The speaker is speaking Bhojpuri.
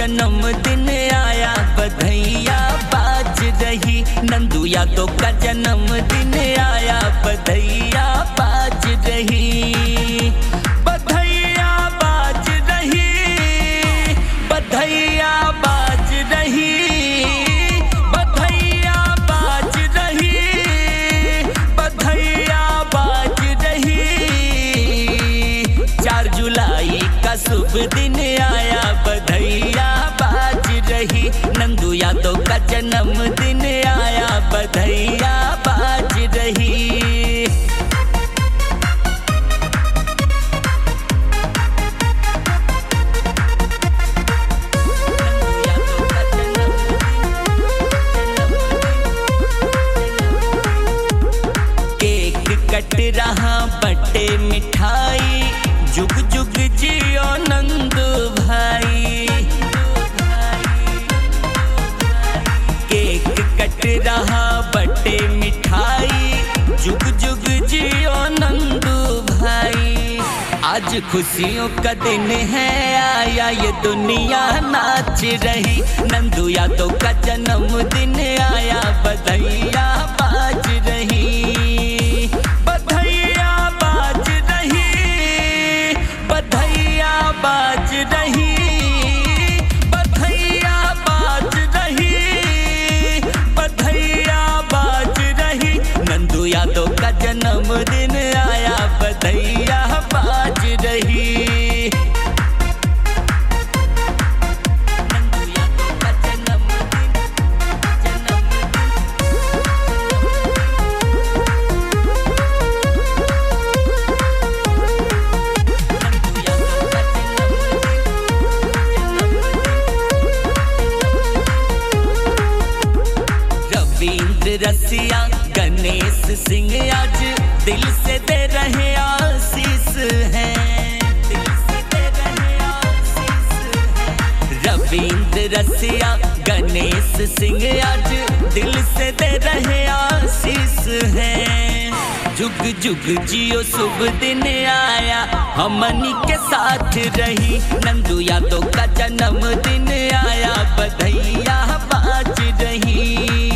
जन्मदिन आया, बधाइयाँ बाज रही। नंदू यादव का जन्मदिन आया, बधाइयाँ बाज रही। बधाइयाँ बाज रही, बधाइयाँ बाज रही, बधाइयाँ बाज रही, बधाइयाँ बाज रही। 4 जुलाई का शुभ दिन आया, बधाइयाँ बाज रही। नंदू यादव का जन्मदिन आया, बधाइयाँ बाज रही। कट रहा बटे मिठाई, जुग जुग जियो नंदू भाई। केक कट रहा बटे मिठाई, जुग जुग जियो नंदू भाई। आज खुशियों का दिन है आया, ये दुनिया नाच रही। नंदू यादव का जन्मदिन आया, बधाइयाँ बाज रही। बधाइयाँ बाज रही, बधाइयाँ बाज रही, बधाइयाँ बाज रही, बधाइयाँ बाज रही। नंदू यादव का जन्मदिन आया, बधाइयाँ बाज रही। रसिया गणेश सिंह आज दिल से दे रहे आशीष हैं, दिल से दे रहे आशीष हैं। रविंद्र रसिया गणेश सिंह आज दिल से दे रहे आशीष हैं। जुग जुग जियो शुभ दिन आया, हमनी के साथ रही। नंदू यादव का जन्मदिन आया, बधाइयाँ बाज रही।